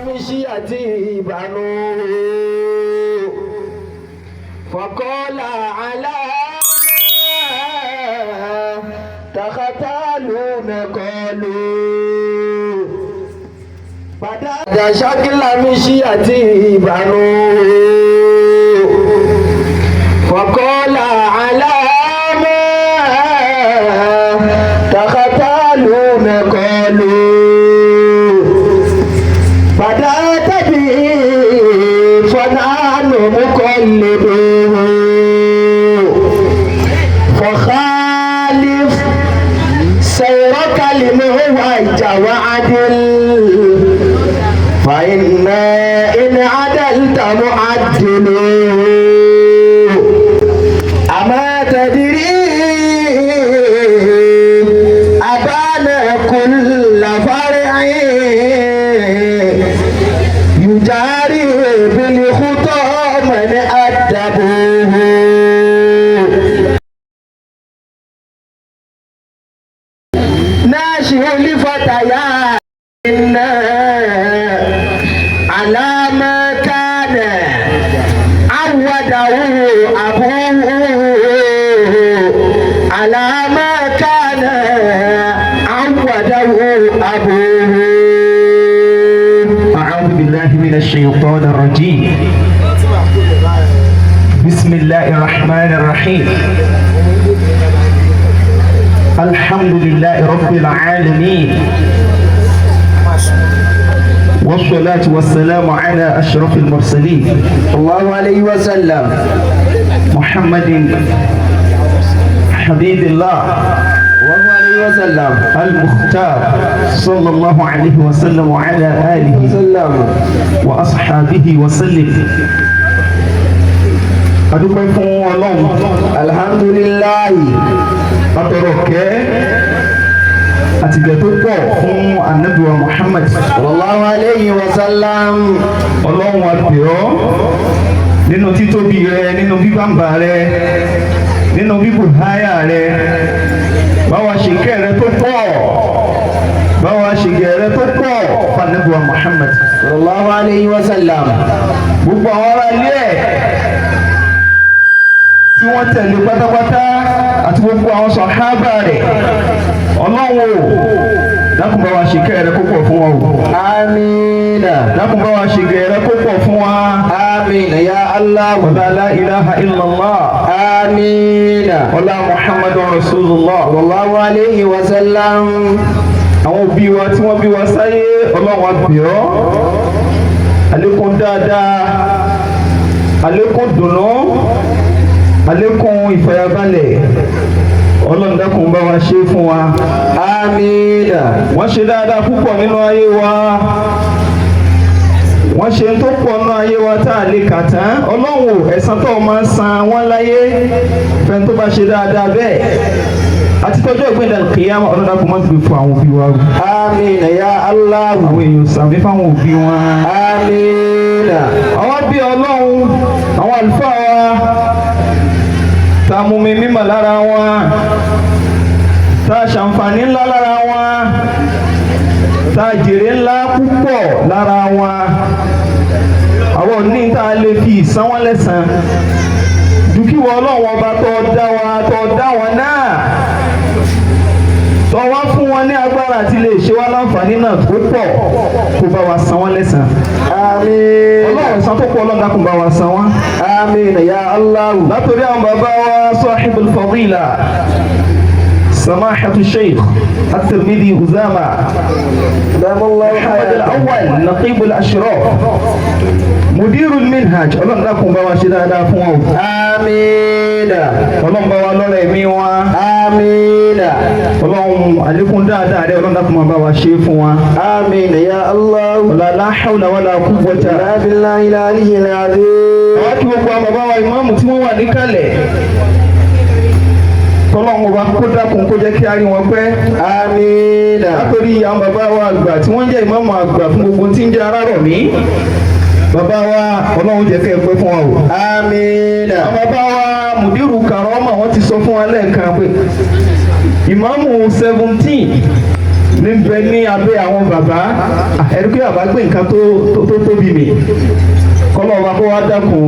مشيتي بنوه فقال على تختالون قالوا بدأ شكل مشيتي بنوه فقال على تختالون قالوا بدأت به فنحن مقلدوه فخالف سيرك لمهوج وعدل فإن إن عدلت معدل أما تدري أبان كل فرع يجاري بالخطى من أدبوه ناشئ لفتيات على ما كان عوده أبوه على ما كان عوده أبوه. أعوذ بالله من الشيطان الرجيم. بسم الله الرحمن الرحيم. الحمد لله رب العالمين والصلاة والسلام على أشرف المرسلين الله عليه وسلم محمد حبيب الله الله عليه وسلم المختار صلى الله عليه وسلم وعلى آله وأصحابه وسلم. adúpẹ́ fún Ọlọ́run alhamdulillahi atọrọkẹ́ àtìgbẹ́ tó pọ̀ fún Ànábì wa Muhammad sallallahu alayhi wa sallam. Ọlọ́run àbẹ̀ọ́ nínú títóbi rẹ, nínú bíbàmbà rẹ, nínú bíbùháyà rẹ, báwa ṣe kẹ́ rẹ tó pọ̀, báwa ṣe gẹ̀ rẹ tó pọ̀ fún Ànábì wa Muhammad sallallahu alayhi wa sallam. gbogbo àwọn ará ilé ẹ̀ tí wọ́n tẹ̀lé pátápátá àti gbogbo àwọn sàhábà rẹ̀, Ọlọ́run o dákun bá wa ṣe kẹ́ rẹ kó pọ̀ fún wa o. amina. dákun bá wa ṣe gẹ̀ rẹ kó pọ̀ fún wa. amina ya Allah. wàlá la ilaha illallah. amina. wàlá muhammadun rasulullah. sallallahu alayhi wa sallam. àwọn òbí wa tí wọ́n bí wa sáyé, Ọlọ́run àbíọ́ àlékún dáadáa, àlékún dùnú, àlékún ìfàyàbalẹ̀, Ọlọ́run dákun bá wa ṣe fún wa. amina. wọ́n ṣe dáadáa púpọ̀ nínú ayé wa, wọ́n ṣe tó pọ̀ nínú ayé wa tá a lè kà tán. Ọlọ́run ẹ̀san tó máa ń san wọ́n láyé fẹ́ni tó bá ṣe dáadáa bẹ́ẹ̀ àti tọ́jọ́ ìgbéǹda kìyàmá, Ọlọ́run dákun máa ń gbé fún àwọn òbí wa. amina ya Allah. àwọn èèyàn sàmì fáwọn òbí wọn. amina. àwọn bí Ọlọ́run, àwọn àlùfáà wa tá a mú mi mímọ̀ lára wọn, tá a ṣàǹfààní ńlá lára wọn, tá a jèrè ńlá púpọ̀ lára wọn. àwọn òní tá a lè fi ìsan wọn lẹ́san dúkìwọ́ Ọlọ́run ọba tó dá wa, tó dá wọn náà, tó wá fún wọn ní agbára àti lè ṣe wá láǹfààní náà tó pọ̀, kó bá wa san wọn lẹ́san. amina. Ọlọ́run ẹ̀san tó pọ̀, Ọlọ́run dákun bá wa san wọn. amina ya Allah. látòrí àwọn bàbá wa sahibul fadila سماحة الشيخ الترمذي أزامة دام الله محمد الأول نقيب الأشراف مدير المنهج. Ọlọ́run dákun bá wa ṣe dáadáa fún wọn. amina. Ọlọ́run bá wa lọ́rọ̀ ẹ̀mí wọn. amina. Ọlọ́run àlékún dáadáa rẹ̀, Ọlọ́run dákun bá wa ṣe fún wa. amina ya Allah. la hawla wala quwwata la billahi al-aliyyil azim. àwọn kí gbogbo àwọn bàbá wa ìmáàmù tí wọ́n wà níkàlẹ̀, kọ́lọ́run ọba kó dákun kó jẹ́ kí a rí wọn pẹ́. amina. látòrí àwọn bàbá wa àgbà tí wọ́n jẹ́ ìmáàmù àgbà fún gbogbo tí ń jẹ́ Arárọ̀mí, bàbá wa Ọlọ́run jẹ́ kẹ́ ẹ pẹ́ fún wa o. amina. àwọn bàbá wa mùdírù Karama wọ́n ti sọ fún wa lẹ́ẹ̀kan pé ìmáàmù 17 níbẹ̀ ní abẹ́ àwọn bàbá ẹ̀rí pé bàbá gbé nǹkan tó tóbi mi kọ́lọ́ ọba kó wá dákun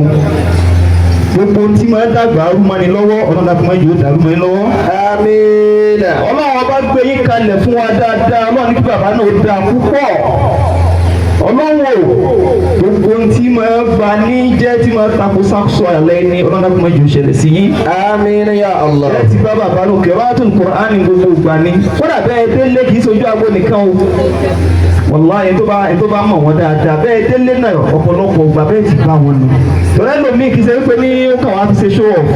gbogbo tí máa dàgbà rúmọ́ni lọ́wọ́ ọlọ́dàkùn máa yóò dàrú mọ́ni lọ́wọ́. àmín. ọlọ́run ọba gbé yín kalẹ̀ fún wa dáadáa ọlọ́run ní kí bàbá náà dáa púpọ̀ ọlọ́run gbogbo tí máa bá ní jẹ́ tí máa tako sáksọ àlẹ́ ní ọlọ́dàkùn máa yóò ṣẹlẹ̀ sí yín. àmín ya Allah. ẹ ti bá bàbá lókè wàá Kùránì gbogbo ìgbà ni kódà bẹ́ẹ̀ délé kì í sojú àgbo nìkan o wàláhì tó bá mọ̀ wọ́n dáadáa bẹ́ẹ̀ délé náà ọ̀pọ̀lọpọ̀ gbà bẹ́ẹ̀ ti bá wọn nù. tọ́lá lómi kì í ṣe wípé ní ó kàn wá fi ṣe show off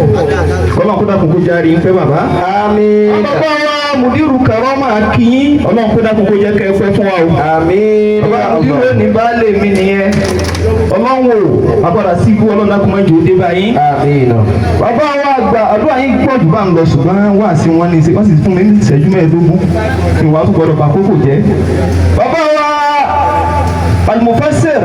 ọlọ́run kó dákun kó járe ń fẹ́ bàbá. àmín. bàbá wa mùdírù Karama kìyìn ọlọ́run kó dákun kó jẹ́ kẹ́ ẹ fẹ́ fún wa o. àmín. bàbá mùdírù ní baálé mi nìyẹn ọlọ́run o àpàdà sí ibú ọlọ́run dákun máa jò dé báyìí. àmín. bàbá wa àgbà àdúrà yín pọ̀ jù bá ń lọ ṣùgbọ́n wá sí wọn ní wọ́n sì fún mi ní ìṣẹ́jú mẹ́ẹ̀ẹ́dógún ìwà tó gbọdọ̀ bá kókò jẹ́. bàbá wa المفسر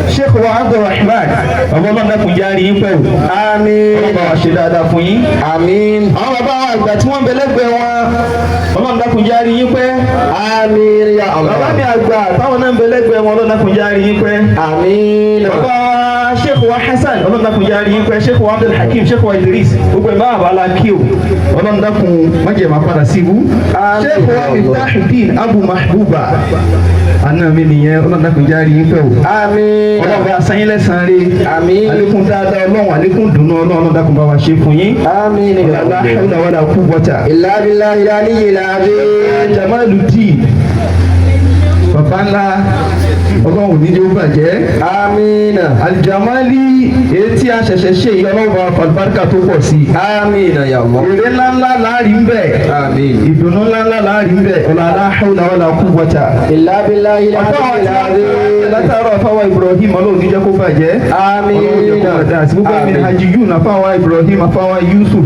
شيخ عبد الرحمن bàbá ọlọ́run dákun járe yín pẹ̀lú. àmín. ọlọ́run bá wa ṣe dáadáa fún yín. àmín. àwọn bàbá àgbà tí wọ́n ń bẹ lẹ́gbẹ̀ẹ́ wọn ọlọ́run dákun járe yín pẹ́. àmín ya Allah. bàbá mi àgbà táwọn náà ń bẹ lẹ́gbẹ̀ẹ́ wọn ọlọ́run dákun járe yín pẹ́. àmín. bàbá sheikh wa Hasan ọlọ́run dákun járe yín pẹ́ sheikh wa Abdul Hakim sheikh wa Idris gbogbo ẹ̀ bá wà bá kí o ọlọ́run dákun májèmá padà sí ibú. sheikh wa Miftahuddin Abu Mahbuba àná mi nìyẹn ọlọ́run dákun járe yín pẹ́ o. àmín. ọlọ́run bá sanyín lẹ́sàn-án rí. àmín. àlékún dáadáa ọlọ́run àlékún dùnú ọlọ́run dákun bá wa ṣe fún yín. àmín ya la Allah. hawla wala quwwata. illa billahi al-aliyyil azim. Jamaluddin bàbá ńlá ọlọ́run ní yóò bàjẹ́. àmín. Aljamali etí a ṣẹ̀ṣẹ̀ ṣe ìyọlọ́wọ́ àlùbáríkà tó pọ̀ sí. àmín ya Allah. èrè ńláńlá láàrin bẹ́ẹ̀. àmín. ìdùnnú ńláńlá láàrin bẹ́ẹ̀. la hawla wala quwwata. illa billahi al-aliyyil azim. látàrọ fáwọn Ibrahim ọlọ́run níjẹ́ kó bàjẹ́. àmín. ọlọ́run jẹ́ kó bàjẹ́ àti gbogbo ẹ̀mí hajiyú na fáwọn Ibrahim fáwọn Yusuf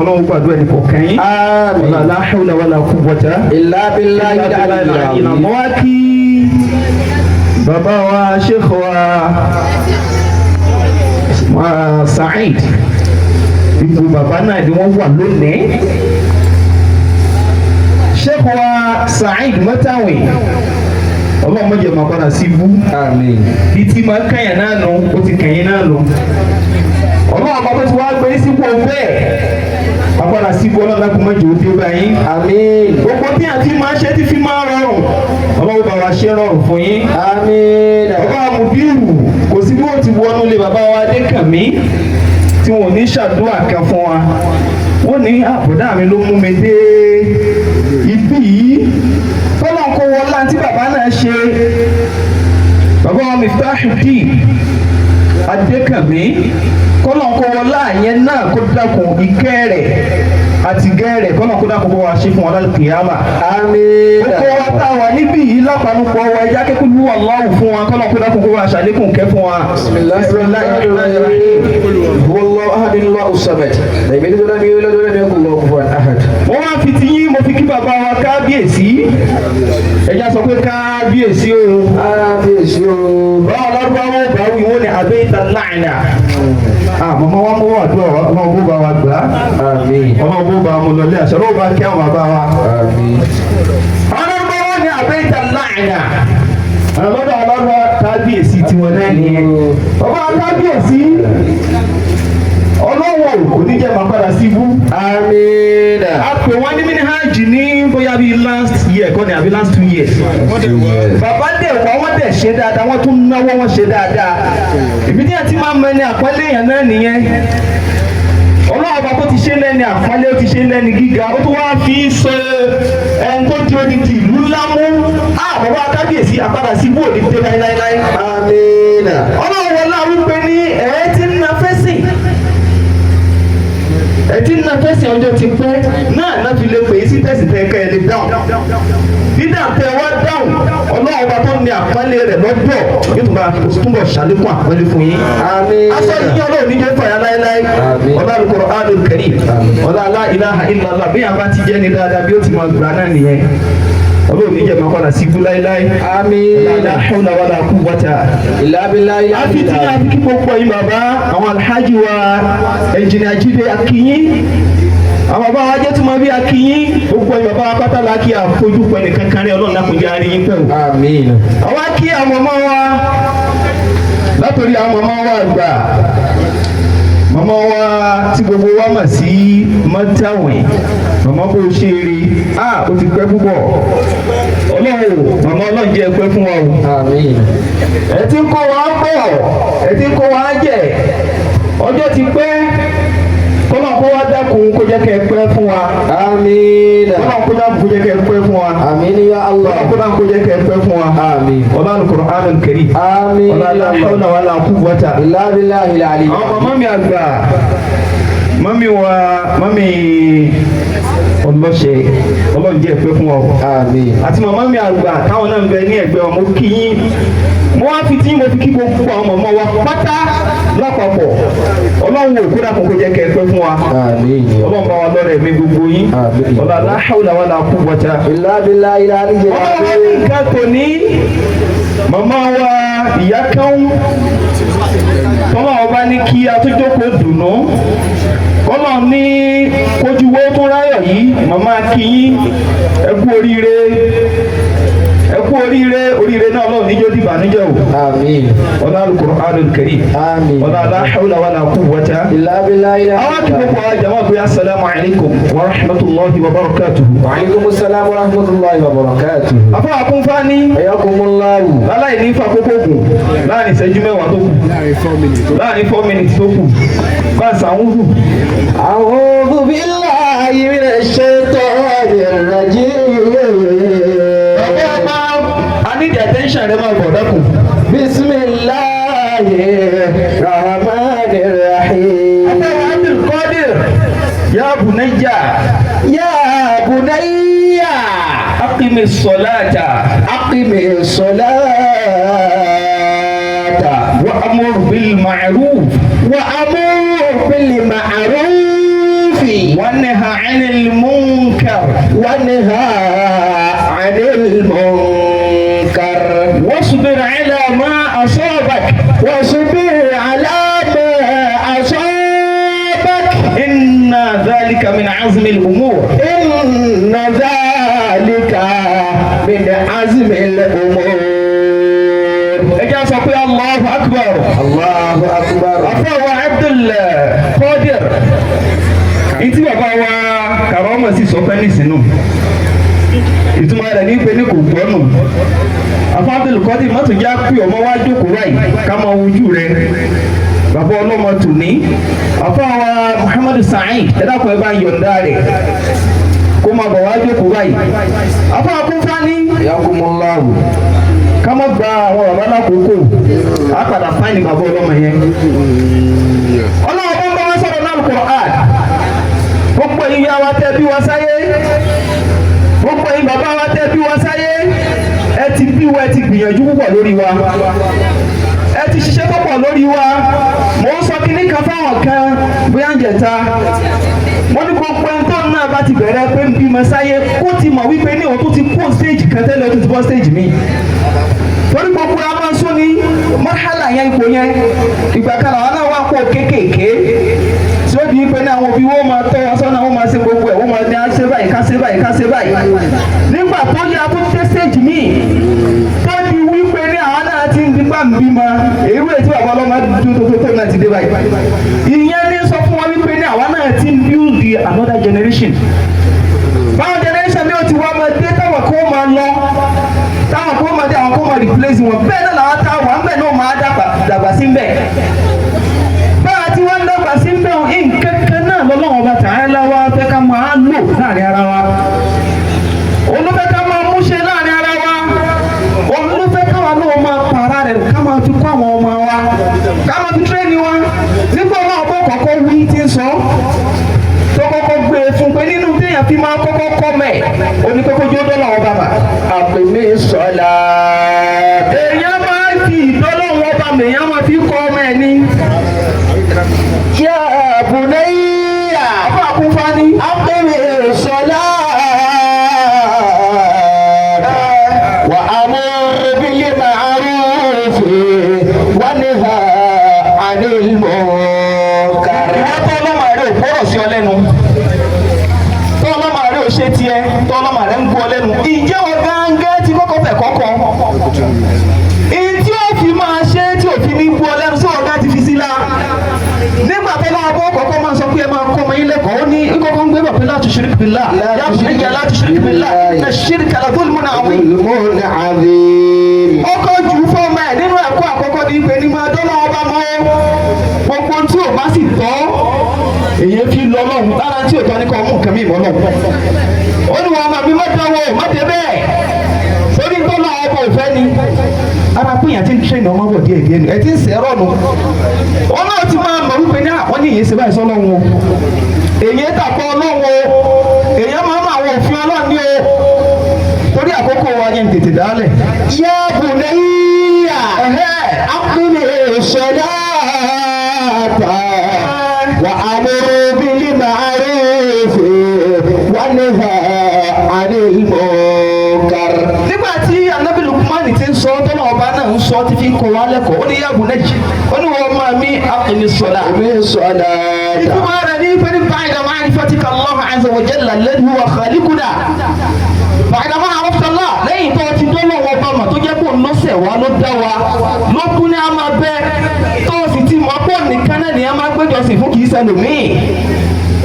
ọlọ́run gbàdúrà ẹni kọ̀ọ̀kan yín. àmín. la hawla wala quwwata. illa billahi al-aliyyil azim. mọ́ wá kí bàbá wa Sheikh wa Saheed ipò bàbá náà ni wọ́n wà lónìí. Sheikh wa Saheed Matawi ọlọ́run mọ̀jẹ̀ máa padà sí ibú. àmín. bí tí máa kẹ́yìn náà nù ó ti kẹ́yìn náà nù. ọlọ́run àpapọ̀ tí wàá gbé sípò bẹ́ẹ̀ apáda síbú ọlọ́run lákùn mọ́jì ó dé báyìí. àmín. gbogbo tí àti máa ṣe ti fi máa rọrùn ọlọ́run bá wa ṣe rọrùn fún yín. àmín. bàbá Mudiru kò sí bí wọ́n ti wọnú lé bàbá wa Adékànmí tí wọn ò ní ṣàdúrà kan fún wa wọ́n ní àbùdá mi ló mú mi dé ibi yìí tọ́lá ń kó wọlá tí bàbá náà ṣe. bàbá wa Miftahuddin Adékànmí kọ́lá ń kó wọlá yẹn náà kó dákun ìkẹ́ rẹ̀ àti gẹ́rẹ̀ kọ́nà kó dákun kó wa ṣe fún wa láti kìyàmà. àmín. ó kó wa tá a wà níbí yìí lápánupọ̀ wa ẹja kékeré ní Allahu fún wa kọ́nà kó dákun kó wa ṣàlékún kẹ́ fún wa. Wallahu ahad Allahu samad. lam yalid walam yulad walam yakul lahu kufuwan ahad. mo wá fi ti yín mo fi kí bàbá wa kábíyèsí ẹja sọ pé kábíyèsí o. kábíyèsí o. báwo lọ́dúnrún báwí wọn ni àbẹ́yìntà láàyè mọ̀mọ́ wa mú wà dúró ọlọ́run bó bá wa gbà á. àmín. ọlọ́run bó bá mu lọlé àṣẹ ọlọ́run bá kí àwọn bàbá wa. àmín. ọlọ́run wọn ni àbẹ́yìntà láàyè ọlọ́dọ̀ ọlọ́dọ̀ kábíyèsí tiwọn náà nìyẹn. bàbá kábíyèsí ọlọ́wọ́ oníjẹ́ máa padà sí ibú. àmín. a pè wọ́n ní minhaj ní bóyá bíi last year kọ́ ni àbí last 2 years. bàbá dẹ̀ wọ́n dẹ̀ ṣe dáadáa wọ́n tún náwó wọn ṣe dáadáa. ìbí ní àti máa mọ ẹni àpọ́nlé yẹn náà nìyẹn. ọlọ́wọ́ bá tó ti ṣe lẹ́ni àpọ́nlé ó ti ṣe lẹ́ni gíga ó tún wá fi ṣe ẹni tó di odidi ìlú ńlá mú. bàbá kábíyèsí àpadà sí ibú òní dé láíláí. àmín. ọlọ́wọ́ wọlé arúgbó ní ẹ̀ẹ́tì ń na fẹ́sìn ẹtí nínú tẹsí ọjọ́ ti pẹ́ náà náà fi lè pè é sí tẹsí tẹ ká ẹ lè dáhùn dídà tẹ wá dáhùn ọlọ́run bá tó ní àpọ́nlé rẹ̀ lọ́dọ̀ yóò tún bá túbọ̀ ṣàlékún àpọ́nlé fún yín. àmín. aṣọ yìí ọlọ́run níjẹ́ fàyà láéláé ọlá Al-Qur'anul Karim ọlá la ilaha illallah bí yàrá ti jẹ́ ní dáadáa bí ó ti máa gbà náà nìyẹn ọlọ́run níjẹ́ máa padà sí ibú láéláé. àmín. la hawla wala quwwata illa billahi. àfi tí a fi kí gbogbo yín bàbá àwọn alhaji wa ẹnjìnìà Jídé akínyín àwọn bàbá wa jẹ́ tí mo bí akínyín gbogbo ẹ̀ bàbá wa pátá la kí àfojú pẹ̀ nìkan kan rí ọlọ́run lákòjá aríyín pẹ̀ o. àmín. àwa kí àwọn ọmọ wa látòrí àwọn ọmọ wa àgbà màmá wa tí gbogbo wa mà sí mọ́tàwìn màmá bó ṣe rí ó ti pẹ́ púpọ̀ ọlọ́run màmá ọlọ́run jẹ́ pẹ́ fún wa o. àmín. ẹ ti ń kó wa bọ̀ ẹ ti ń kó wa jẹ ọjọ́ ti pẹ́ kọ́nà kó wá dákun kó jẹ́ kẹ́ ẹ pẹ́ fún wa. àmín. kọ́nà kó dákun kó jẹ́ kẹ́ ẹ pẹ́ fún wa. àmín ya Allah. kọ́nà kó dákun kó jẹ́ kẹ́ ẹ pẹ́ fún wa. àmín. ọlá al-Qur'an al-Karim. àmín. ọlá la hawla wala quwwata illa billahi al-ali. àwọn mami àgbà mami ọlọ́ṣẹ́ ọlọ́njẹ́ ẹ̀pẹ́ fún wa o. àmín. àti màmá mi àgbà táwọn náà ń bẹ ní ẹgbẹ́ ọmọ kí yín mo wá fi tí mo fi kí gbogbo àwọn ọmọ wa pátá lápapọ̀ ọlọ́run ò kúrò àkókò jẹ́ kẹ́ ẹ̀pẹ́ fún wa. àmín. ọlọ́run bá wa lọ́rẹ̀ mi gbogbo yín. àmín. ọlá la hawla wala quwwata. illa billahi al-ali. ọlọ́run ní nǹkan tó ní màmá wa ìyá kan tọ́lá ọba ní kí atúnjókòó dùnú kọ́lọ̀ ní kójúwó tó ráyọ̀ yìí màmá kìyín ẹ kú oríire oríire náà lọ́wọ́ níjó dìbà níjọ́ o. àmín. ọlá al-Qur'an al-Karim. àmín. ọlá la hawla wala quwwata. illa billahi al-ali. àwọn kí gbogbo àwọn jama pé assalamu alaikum wa rahmatullahi wa barakatuhu. wa alaikum assalam wa rahmatullahi wa barakatuhu. afọ àkúnfání. ayakumullahu. láláì ní fakókó kù láàrin ìṣẹ́jú mẹ́wàá tó kù láàrin 4 minutes tó kù bá a sàwọn a'udhu billahi minash shaitanir rajim. I need the attention rẹ máa bọ̀ dákun. bismillahir rahmanir rahim. Afẹ́wà Abdul Qadir ya bunayya. ya bunayya. Aqimis salata. aqimis salata. Wa'mur bil ma'ruf. wa'mur bil ma'ruf. Wanha 'anil munkar. wanha 'anil munkar. واصبر على ما أصابك. واصبر على ما أصابك. إن ذلك من عزم الأمور. إن ذلك من عزم الأمور. ẹjẹ́ sọ pé Allahu Akbar. Allahu Akbar. Afẹ́wà Abdul Qadir ìtí bàbá wa Karama sì sọ pé nísìnú ìtumọ̀ rẹ̀ ní pé ní kò gbọ́nù. Afẹ́ Abdul Qadir mọ́tò já pé ọmọ wa jókòó ráì ká máa wojú rẹ̀ bàbá ọlọ́mọ tù ní. Afẹ́wà Muhammadu Sa'id ẹ̀dàkùn ẹ̀ bá yọ̀ǹda rẹ̀ kó máa bọ̀ wá jókòó ráì. Afẹ́ Akúnfání Yakumullahu. ká má gba àwọn bàbá lákòókò á padà fáìní bàbá ọlọ́mọ yẹn. ọlọ́run bá ń bá wọn sọ̀rọ̀ náà Al-Qur'an. gbogbo ìyá wa tẹ́ bí wa sáyé gbogbo ìyá bàbá wa tẹ́ bí wa sáyé ẹ ti bí wa ẹ ti gbìyànjú púpọ̀ lórí wa ẹ ti ṣiṣẹ́ púpọ̀ lórí wa mò ń sọ kíní kan fáwọn kan bóyá ń jẹta mo ní gbogbo ẹni tó náà bá ti bẹ̀rẹ̀ pé ń bímọ sáyé kó ti mọ̀ wípé ní òun tó ti kó stage kan tẹ́lẹ̀ ó ti bọ́ stage mi torí gbogbo amáṣú ni mọ́hálà yẹn ipò yẹn ìgbà kan làwọn náà wà kó kéékèèké tí ó di pé ní àwọn òbí wọn máa tọ́ wọn sọ́nà wọn máa ṣe gbogbo ẹ̀ wọ́n máa ní àṣẹ báyìí káṣẹ báyìí káṣẹ báyìí nígbà tó yá tó dé stage míì tó di wípé ní àwọn náà ti ń dígbà ń bímọ èyí wíwèé tí bàbá ọlọ́mọ dúdú tó náà ti dé báyìí ìyẹn ní sọ fún wọn wípé ní àwọn náà ti ń build the another generation báwọn generation mi ò ti wá máa dé táwọn kó máa lọ táwọn kó máa dé àwọn kó máa replace wọn bẹ́ẹ̀ náà làwọn táwọn à ń bẹ̀ náà máa dàgbà sí bẹ́ẹ̀ báwa tí wọ́n ń dàgbà sí bẹ́ẹ̀ nǹkan kan náà lọ́lọ́wọ́n bá ta'ala wá fẹ́ ká máa lò láàrin ara wa olùfẹ́ ká máa múṣe láàrin ara wa olùfẹ́ káwa náà máa pààrà rẹ̀ ká máa fi kọ́ àwọn ọmọ wa ká máa fi tírẹ́nì wọn nígbà náà bọ́ kọ̀ọ̀kan wí ti ń sọ tó kọ́kọ́ gbé e fún pé nínú téèyàn fi máa kọ́kọ́ kọ́ mẹ́ oníkókójú ó dọ́là wọn bàbà. Àpèmí sọ̀lá. èèyàn máa ń fi ìdọ́là wọn bá mi èèyàn máa fi kọ́ ọmọ ẹ̀ ní. Ya bunayya. Afọ Akúnfání. Àpèmí sọ̀lá. Wa amur bil ma'ruf wanha 'anil munkar. ìwọ́n tó ọlọ́mọ rẹ̀ ò gbọ́dọ̀ sí ọ lẹ́nu ìjẹ́ wọn gángan tí kọ́kọ́ fẹ̀ kọ́kọ́ ìdí òfin máa ṣe tí òfin ní bú ọlẹ́nu sí ọ̀gá ti fi sí la nígbà tó náà bọ́ kọ́kọ́ máa sọ pé ẹ máa kọ́ ọmọ yín lẹ́kọ̀ọ́ ó ní kọ́kọ́ ń gbé bọ̀ pé la tushrik billah la tushrik billah inna shirka la dhulmun adhim ọkọ̀ jù fọ́ọ̀mù ẹ̀ nínú ẹ̀kọ́ àkọ́kọ́ ní ìpè ní máa dọ́là ọba mọ́ gbogbo tí ò bá sì tọ́ èyí fi lọ lọ́hùn lára tí ò tọ́ ní kọ́ mú nǹkan mi ìmọ̀ lọ́hùn ó ní wọn máa mi má dánwò má dé bẹ́ẹ̀ sórí dọ́là ọba òfẹ́ ni ara pé èèyàn ti ń tẹ́lẹ̀ ọmọ bọ̀ díẹ̀ díẹ̀ ni ẹ ti ń sẹ́rọ̀ nù wọn náà ti máa mọ̀ wípé ní àwọn ní ìyẹn ṣe báyìí sọ́lọ́hùn o èyí tàpọ̀ ọlọ́hùn o èyí máa máa wọ òfin ọlọ́hùn ní o torí àkókò wa yẹn tètè dálẹ̀. yá bunayya aqimi salata wa amur bil ma'ruf wa nahy 'anil munkar. nígbà tí Ànábì Lukmani ti ń sọ tọ́lá ọba náà ń sọ ti fi ń kọ́ wa lẹ́kọ̀ọ́ ó ní yá bunayya ó ní wọ́n máa mi aqimi salata. ìtumọ̀ rẹ̀ ní pé ní ba'da ma'rifatika Allah 'azza wa jalla alladhi huwa khaliquna. ba'da ma 'arafta Allah lẹ́yìn tó ti dọ́lọ́ wọ bá mà tó jẹ́ kó lọ́sẹ̀ wa ló dá wa ló kú ní a máa bẹ́ tó o sì ti mọ̀ pọ̀ nìkan náà ni a máa gbẹ́jọ́sìn fún kì í ṣẹlòmíì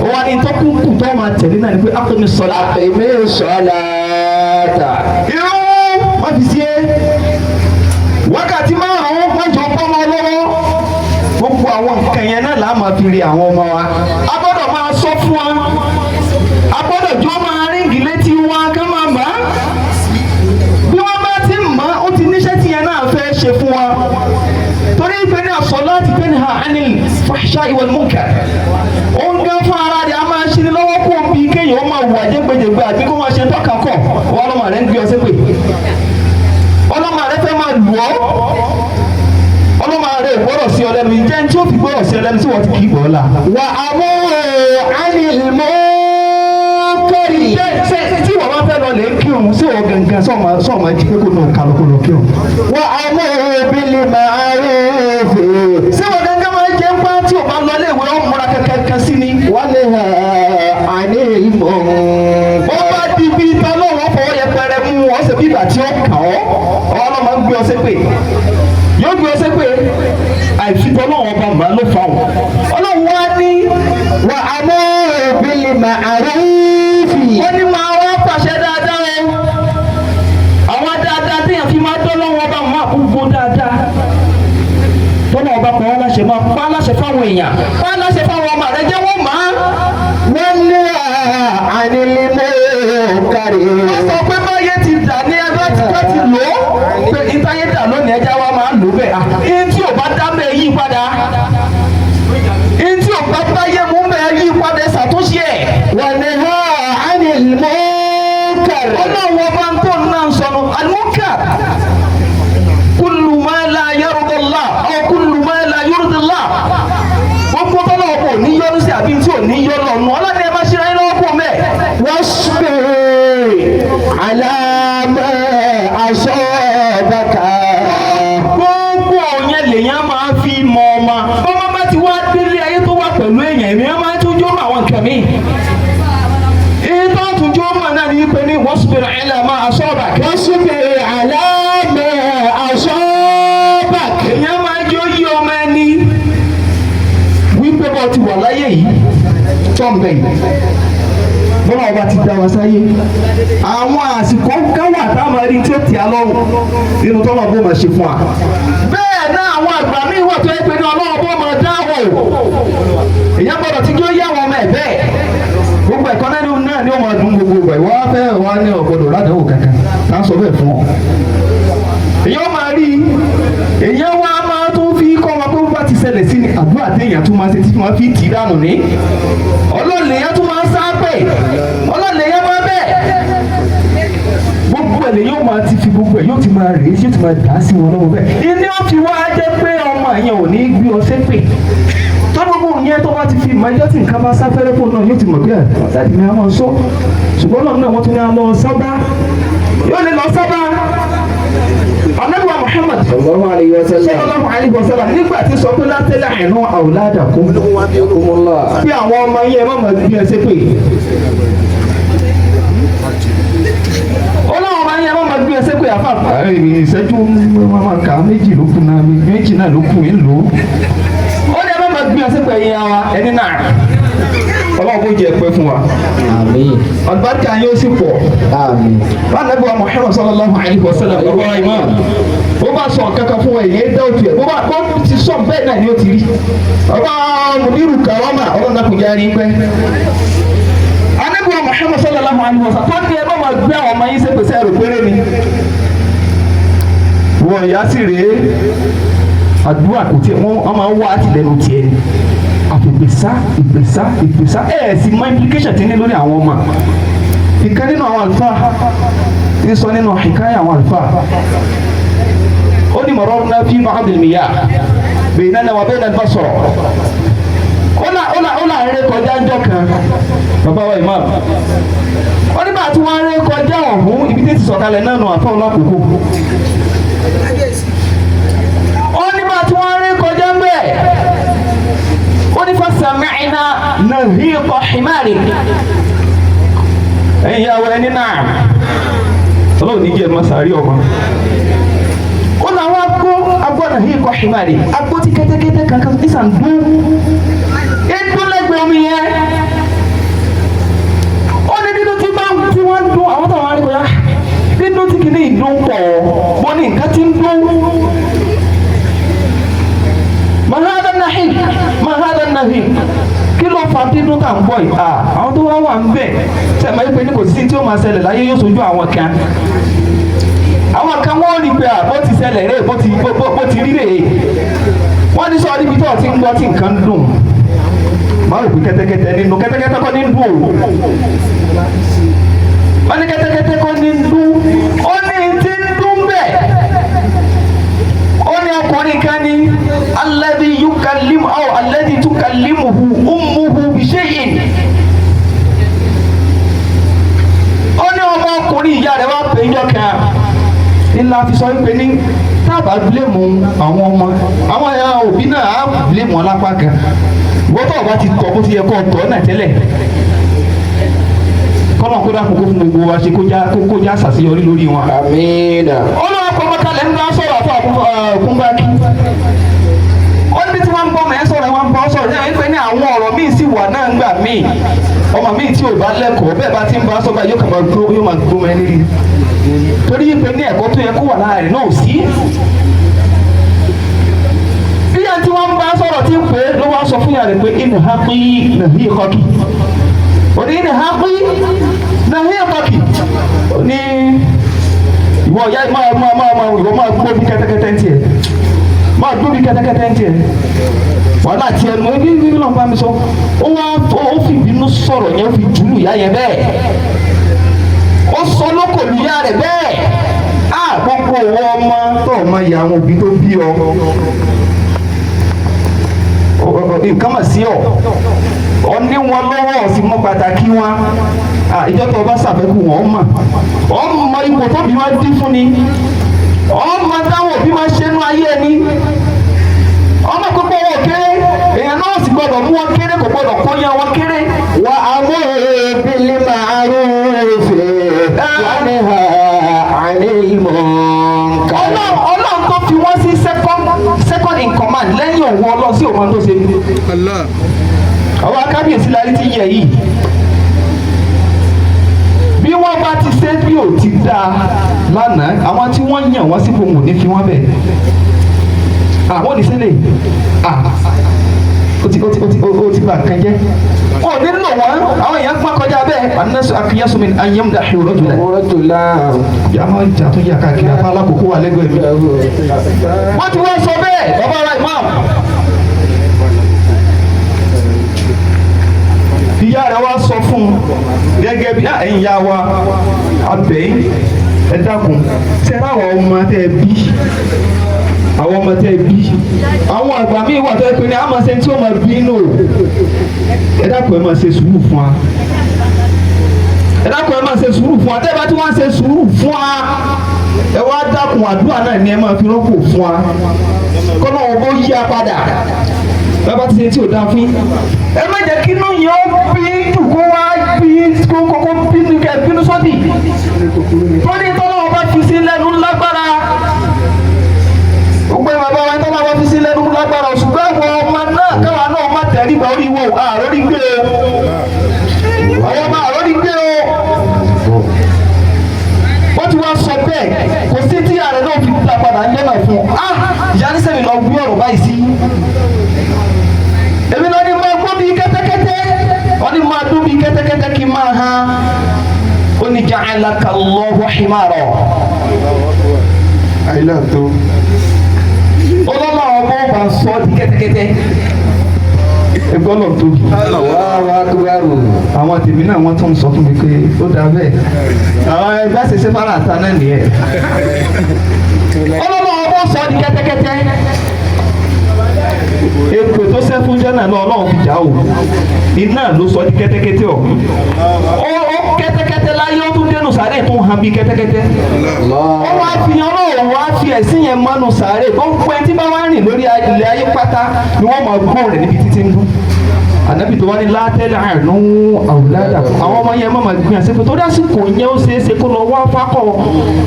ó wá ní tó kú kù tó máa tẹ̀lé náà ni pé aqimi salata. irun má fi sí é wákàtí márùn-ún mọ́jọ pọ́nmọ́ lọ́wọ́ gbogbo àwọn nǹkan yẹn náà là á máa fi rí àwọn ọmọ wa a gbọ́dọ̀ máa sọ fún wa a gbọ́dọ̀ jọ máa ríngì létí wa ká máa mọ̀ á bí wọ́n bá ti mọ̀ ó ti níṣẹ́ tí yẹn náà fẹ́ ṣe fún wa torí pé ní as-salatu tanha 'anil fahsha'i wal munkar ó ń gán fún ara rẹ̀ a máa ṣe ní lọ́wọ́ kó bí kéèyàn ó máa wù àjẹgbẹjẹgbẹ àbí kó máa ṣe tọ́ka kọ̀ wọ́n lọ́mọ rẹ̀ ń gbé ọ sí pé ọlọ́mọ rẹ̀ fẹ́ máa lù ọ́ ọlọ́mọ rẹ̀ gbọ́dọ̀ sí ọlẹ́nu ìjẹ́ tí ó fi gbọ́dọ̀ sí ọlẹ́nu tí wọ́n ti kì í gbọ́ la. wa amur 'anil munkar. tí wọ́n bá fẹ́ lọ lè kírun sí ọ̀ gangan sọ́ọ̀mọ́ jí pé kó lọ kálọ̀ kó lọ kírun. wa amur bil ma'ruf. sí wọ́n gangan máa jẹ́ ń pa tí o bá lọ ilé ìwé ó múra kankan sí ni. wa nahy 'anil munkar. ó bá di bí ìta lọ́wọ́ fọwọ́ yẹpẹrẹ mú ọ ṣe bí ìgbà tí ó kà ọ́ ọlọ́mọ ń gbé ọ ṣépè yóò gbé ọ ṣépè àìfitọ́ náà wọn bá màá ló fà ọ́ ọlọ́run wá ní wa amur bil ma'ruf. wọ́n ní máa wá pàṣẹ dáadáa o àwọn dáadáa téèyàn fi máa dán lọ́wọ́ bá máa gbogbo dáadáa tọ́lá ọba kan wọ́n láṣẹ máa pa láṣẹ fáwọn èèyàn pa láṣẹ fáwọn ọmọ rẹ jẹ́ wọ́n máa. wọ́n ní 'anil munkar. wọ́n sọ pé báyé ti dà ní ẹgbẹ́ tí wọ́n ti lò ó pé ìtayé dà lónìí ẹja wa máa lò bẹ́ẹ̀ ihun tí ò bá dá bẹ́ẹ̀ yí padà ihun tí ò bá báyé mú bẹ́ẹ̀ yí padà ṣàtúnṣe ẹ̀. wa nahy 'anil munkar. ọlọ́run ọba tó náà sọnù al-munkar kullu ma la yarda Allah aw kullu ma la yurdi Allah gbogbo tọ́lá ọkọ̀ ò ní yọ́nú sí àbí tí ò ní yọ́nú ọ̀nù ọlọ́ni ẹ má ṣe ra ẹ lọ́wọ́ kó mẹ́. wasbir 'ala ma asabaka. gbogbo ọ̀yẹn lèyàn máa fi mọ ọmọ bọ́mọ bá ti wá délé ayé tó wà pẹ̀lú èèyàn èmi máa ń tún jó mọ àwọn nǹkan mi. ìtọ́ tún jó mọ náà ní pé ní wasbir 'ala ma asabaka. wasbir 'ala ma asabaka. èèyàn máa jó yí ọmọ ẹni wípé bọ́ ti wà láyé yìí tọ́ǹbẹ̀ yìí bọ́lá ọba ti dá wa sáyé àwọn àsìkò káwà táwọn ẹni tí ó tì á lọ́rùn nínú tọ́lọ̀ bó máa ṣe fún wa. bẹ́ẹ̀ náà àwọn àgbà míì wà tó yẹ pé ní ọlọ́wọ́ bó máa dáwọ̀ èèyàn gbọ́dọ̀ tí kí ó yá àwọn ọmọ ẹ̀ bẹ́ẹ̀ gbogbo ẹ̀kọ́ náà ni ó máa dùn gbogbo ẹ̀ wọ́n á fẹ́ wá ní ọ̀gbọ́dọ̀ ládàáwò kankan tá a sọ bẹ́ẹ̀ fún ọ. èèyàn máa rí èèyàn wá máa tún fi kọ́ wọn pé bá ti ṣẹlẹ̀ sí ni àdúrà téèyàn tún máa ṣe tí wọ́n fi tì í dànù ní ọlọ́ọ̀lẹ́yìn tún máa ń sáápẹ̀ ọlọ́ọ̀lẹ́yìn máa bẹ́ẹ̀ gbogbo ẹ̀ lè yóò máa ti fi gbogbo ẹ̀ yóò ti máa rèé yóò ti máa dà á sí wọn lọ́wọ́ bẹ́ẹ̀ ìní ó fi wá jẹ́ pé ọmọ yẹn ò ní gbé ọ ṣépè tó gbogbo yẹn tó bá ti fi ìmọ̀ ẹjọ́ tí nǹkan bá sáfẹ́rẹ́ fún náà yóò ti mọ̀ bí ẹ̀ ọ̀sáàdì ni a máa sọ ṣùgbọ́n náà wọ́n tún ní a lọ sábà yóò lè lọ sábà Ànábì wa Muhammad sallallahu alayhi wa sallam. nígbà tí sọ pé látẹ́lẹ̀ àìná àwòládà kó bí àwọn ọmọ yẹn má mọ̀ bí ẹ ṣe pé àfa ìṣẹ́jú máa kà méjì ló kù náà méjì náà ló kù ń lò ó ní ẹ má máa gbé ọsẹ pẹ̀ yẹn wa ẹni náà ọlọ́run kò jẹ́ pẹ́ fún wa. àmín. àlùbáríkà yóò sì pọ̀. àmín. Ànábì wa Muhammad sallallahu alayhi wa sallam ọ̀rọ̀ ìmọ̀ bó bá sọ kankan fún wa èyí dá òtù ẹ̀ bó ti sọ bẹ́ẹ̀ náà ni ó ti rí. ọba mùdírù kàrámà ọlọ́run kò jẹ́ àrí pẹ́. Ànábì wa Muhammad sallallahu alayhi wa sallam tọ́jú ẹ bá máa gbé àwọn ọmọ yín ṣe pèsè ẹrù péré ni. wọ́n ìyá sì rèé àdúrà kò tiẹ̀ wọ́n máa ń wá àtìlẹ́nu tiẹ̀ ni ìgbésà sì mọ implication ti ní lórí àwọn ọmọ ìkan nínú àwọn àlùfáà ti sọ nínú ìkáyà àwọn àlùfáà ó ní mararna fi ma'adil miyah baynana wa bayna al-Basra ó là ń ré kọjá ńjọ́ kan bàbá wa imam ó ní bá tí wọ́n ré kọjá ọ̀hún ibi tí ti sọ̀kalẹ̀ náà nù àfọ́ ọlọ́kùnkùn ó ní bá tí wọ́n ré kọjá ń bẹ́ẹ̀ ó ní fasami'na nahiqa himari ẹ̀yin ìyàwó ẹni náà ọlọ́run ní jẹ́ masari ọmọ ó làwọn agbó nahiqa himari agbó tí kẹ́tẹ́kẹ́tẹ́ kankan ìsàn dún ìdúnlẹ́gbẹ̀ẹ́ omi yẹn ó ní nínú tí wọ́n ń dún àwọn táwọn arígbó yá nínú tí kìíní ìdún pọ̀ bó ní nǹkan tí ń dún mahada nahi kí ló fa tí dún ká ń bọ̀ yìí àwọn tó wá wà ń bẹ̀ sẹ́mi ayé pé ní kò sí tí ó máa ṣẹlẹ̀ láyé yóò sojú àwọn kan wọ́n rí pé bó ti ṣẹlẹ̀ rè bó ti rí rè wọ́n ní sọ níbi tó ti ń gbọ́ tí nǹkan dùn máa rò pé kẹ́tẹ́kẹ́tẹ́ nínú kẹ́tẹ́kẹ́tẹ́ kọ́ ní ń dùn o wọ́n ní kẹ́tẹ́kẹ́tẹ́ kọ́ ní ń dùn ó ní ti ń dùn bẹ́ẹ̀ ó ní ọkùnrin kan ní alladhi yukallimu aw alladhi tukallimuhu ummuhu bi shay'in ó ní ọmọkùnrin ìyá rẹ̀ wá pè é jọ kan ńlá fi sọ wípé ní tábà bílẹ̀mù àwọn ọmọ àwọn ẹ̀yà òbí náà á bílẹ̀mù ọlápá kan wọ́n tó ọba ti tọ́ bó ti yẹ kó tọ́ náà tẹ́lẹ̀ kọ́nà kó dákun kó fún gbogbo wa ṣe kó já ṣàṣeyọrí lórí wọn. àmín. olùwà pọ̀mọ́tàlẹ̀ ń bá sọ̀rọ̀ àfọ àkúngbákí ó ní tí wọ́n ń bọ́ mẹ́ sọ̀rọ̀ wọ́n ń bọ́ sọ̀rọ̀ ní wípé ní àwọn ọ̀rọ̀ míì sì wà náà ńgbà míì ọmọ míì tí ò bá lẹ́kọ̀ọ́ bẹ́ẹ̀ bá ti ń bá sọ́gbà yóò kàn máa gbó mẹ́ nírí torí pé ní ẹ̀kọ́ tó yẹ kó wà láàrin náà sí. bí ẹni tí wọ́n ń bá sọ̀rọ̀ tí ń pè é ló wá sọ fún yàrá pé inú ha pín nàbí ìkọ́kì òní inú ha pín nàbí ìkọ́kì òní ìwọ ọ̀yá ìwọ máa gbó bí kẹ́tẹ́kẹ́tẹ́ ń tiẹ̀ máa gbó bí kẹ́tẹ́kẹ́tẹ́ ń tiẹ̀ wàhálà tiẹ̀ nù ebi ní lọ́nà bá mi sọ ó fi ìbínú sọ̀rọ̀ yẹn ó fi jùlù yá yẹn bẹ́ẹ̀ ó sọ lóko lùyà rẹ̀ bẹ́ẹ̀ gbogbo owó ọmọ tó ọmọ ìyá àwọn òbí tó bí ọ nǹkan mà sí ọ ní wọn lọ́wọ́ sí mọ́ pàtàkì wọn ìjọ tó bá ṣàfẹ́kù wọn ọmọ ipò tó bí wọn dín fún ni ọmọ táwọn òbí máa ṣe nú ayé ẹni ọmọ pípọ̀ wọn kéré èèyàn náà sì gbọdọ̀ mú wọn kéré kò gbọdọ̀ kó yan wọn kéré. wà á mú bil ma'ruf wa naha 'anil munkar. ọlọ́run tó fi wọ́n sí second in command lẹ́yìn òun ọlọ́run sí òun tó ṣe ní. àwọn akábíyèsí la rí ti yẹ yìí bí wọ́n bá ti ṣe bí ò ti dáa lánàá àwọn tí wọ́n yàn wọ́n sípò wò ní fi wọ́n bẹ̀ àwọn oníṣẹ́lẹ̀ ó ti bá kan jẹ́ wọn ò ní lò wọ́n àwọn èèyàn pọ́n kọjá bẹ́ẹ̀ anásù akínyásù mi ayémdà rọ́jùlá àmọ́ ìjà tó yà káàkiri apá alákòókò wà lẹ́gbẹ̀ẹ́ mi. wọ́n ti wọ́n sọ bẹ́ẹ̀ bàbá ara imam ìyá rẹ̀ wá sọ fún un gẹ́gẹ́ bí ẹ̀yin ìyá wa abẹ́yìn ẹ dákun tẹ́lá àwọn ọmọ tẹ́ bí àwọn ọmọ tẹ́ bí àwọn àgbà míì wà tó yẹ pé ní àmọ́ sẹ́ni tí ó máa bí nù ẹ dákun ẹ máa ṣe sùúrù fún wa ẹ dákun ẹ máa ṣe sùúrù fún wa tẹ́ bá tí wọ́n ṣe sùúrù fún wa ẹ wá dákun àdúrà náà ni ẹ máa fi rọ́pò fún wa kọ́nà wọn bó yí apádà bàbá ti ṣe tí ò dáa fún ẹ má jẹ́ kí inú yẹn ó bí dùkú wá bí kókó bínú kẹ bínú sọ́dì torí tọ́lá ọba fi sí lẹ́nu ńlá tẹríba orí wo àròrí gbé o àwọn ọmọ àròrí gbé o wọ́n ti wá sọ bẹ́ẹ̀ kò sí tí ààrẹ náà fi dá padà ń lẹ́nà fún ìyá ní sẹ́mi lọ gbé ọ̀rọ̀ báyìí sí èmi náà ní máa gbọ́ bí kẹ́tẹ́kẹ́tẹ́ wọ́n ní máa dún bí kẹ́tẹ́kẹ́tẹ́ kí n máa hàn ó ní ja'alaka Allahu himara àìlá tó ọlọ́mọ ọmọ bá sọ di kẹ́tẹ́kẹ́tẹ́ ẹgbọ́n náà tóbi wá kúbárù àwọn tèmi náà wọ́n tún sọ fún mi pé ó dáa bẹ́ẹ̀ àwọn ẹgbẹ́ àṣẹṣe fara àta náà nìyẹn ọlọ́mọ ọmọ sọ di kẹ́tẹ́kẹ́tẹ́ èpè tó sẹ́ fún jẹ́ náà ọlọ́run fi jà o iná ló sọ di kẹ́tẹ́kẹ́tẹ́ ọ̀hún ó kẹ́tẹ́kẹ́tẹ́ láyé ó tún dénú sàárè tó ń han bí kẹ́tẹ́kẹ́tẹ́ ó wá fi ọlọ́run wá fi ẹ̀sìn yẹn mọ́nu sàárè tó ń pẹ́ tí bá wá rìn lórí ilẹ̀ ayé pátá ni wọ́n máa gbọ́ rẹ̀ níbi títí ń dún ànábì tó wá ní látẹ́lẹ̀ àrùn àwùládà àwọn ọmọ yẹn máa gbìyànjú pé tó dásìkò yẹn ó ṣeé ṣe kó lọ wá fákọ̀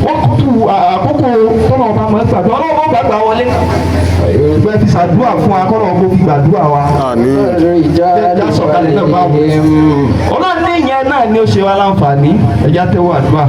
wọ́n kú àkókò tọ́nà ọba máa ń gbàdúrà ọlọ́run gbàgbà wọlé ìgbẹ́ fi ṣàdúrà fún akọ́nà ọgbọ́n fi gbàdúrà wa ẹja sọ̀kalẹ̀ náà bá wọn ọlọ́run ní ìyẹn náà ni ó ṣe wá láǹfààní ẹja tẹ́wọ́ àdúrà.